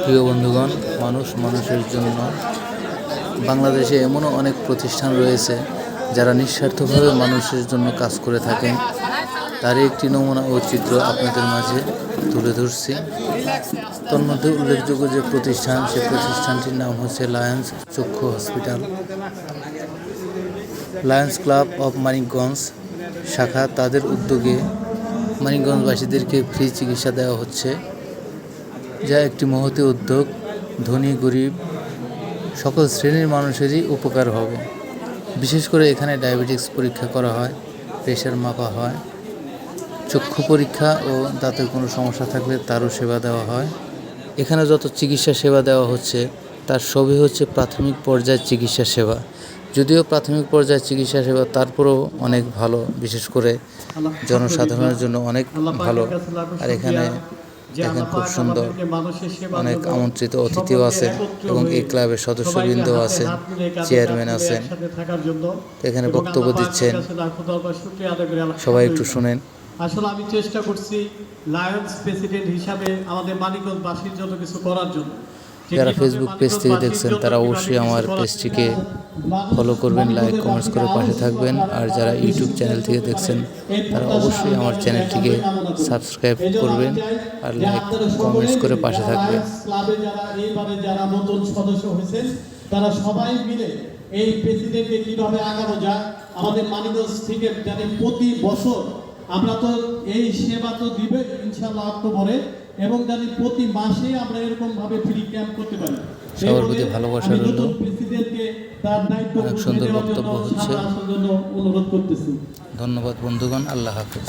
প্রিয় বন্ধুগণ, মানুষ মানুষের জন্য বাংলাদেশে এমনও অনেক প্রতিষ্ঠান রয়েছে যারা নিঃস্বার্থভাবে মানুষের জন্য কাজ করে থাকেন। তারই একটি নমুনা ও চিত্র আপনাদের মাঝে তুলে ধরছি। তন্মধ্যে উল্লেখযোগ্য যে প্রতিষ্ঠান, সে প্রতিষ্ঠানটির নাম হচ্ছে লায়ন্স চক্ষু hospital. Lions club of Manikganj শাখা, তাদের উদ্যোগে মানিকগঞ্জবাসীদেরকে ফ্রি চিকিৎসা দেওয়া হচ্ছে, যা একটি মহতী উদ্যোগ। ধনী গরিব সকল শ্রেণীর মানুষেরই উপকার হবে। বিশেষ করে এখানে ডায়াবেটিক্স পরীক্ষা করা হয়, প্রেশার মাপা হয়, চক্ষু পরীক্ষা ও দাঁতের কোনো সমস্যা থাকলে তারও সেবা দেওয়া হয়। এখানে যত চিকিৎসা সেবা দেওয়া হচ্ছে তার সবই হচ্ছে প্রাথমিক পর্যায়ের চিকিৎসা সেবা। যদিও প্রাথমিক পর্যায়ের চিকিৎসা সেবা তারপরেও অনেক ভালো, বিশেষ করে জনসাধারণের জন্য অনেক ভালো। আর এখানে দেখেন খুব সুন্দর, অনেক আমন্ত্রিত অতিথিও আছেন এবং এই ক্লাবের সদস্যবৃন্দও আছেন, চেয়ারম্যান আছেন, এখানে বক্তব্য দিচ্ছেন। সবাই একটু শুনেন। আসলে আমি চেষ্টা করছি লায়ন্স প্রেসিডেন্ট হিসাবে আমাদের মানিকগঞ্জবাসীর জন্য কিছু করার জন্য। যারা ফেসবুক পেজ থেকে দেখছেন তারা অবশ্যই আমার পেজটিকে ফলো করবেন, লাইক কমেন্টস করে পাশে থাকবেন। আর যারা ইউটিউব চ্যানেল থেকে দেখছেন তারা অবশ্যই আমার চ্যানেলটিকে সাবস্ক্রাইব করবেন আর লাইক কমেন্টস করে পাশে থাকবেন। ক্লাবে যারা এইবারে যারা নতুন সদস্য হয়েছেন তারা সবাই মিলে এই প্রেসিডেন্টকে কিভাবে আগানো যায়, আমাদের মানিকগঞ্জ থেকে যাতে প্রতি বছর আমরা তো এই সেবা তো দিবে ইনশাআল্লাহ অক্টোবরে, এবং জানি প্রতি মাসে আমরা এরকম ভাবে ফ্রি ক্যাম্প করতে পারি। সবার প্রতি ভালোবাসা রইল। প্রেসিডেন্টকে তার দায়িত্ব অনেক সুন্দর বক্তব্য হচ্ছে। অনুরোধ করতেছি। ধন্যবাদ বন্ধুগণ, আল্লাহ হাফেজ।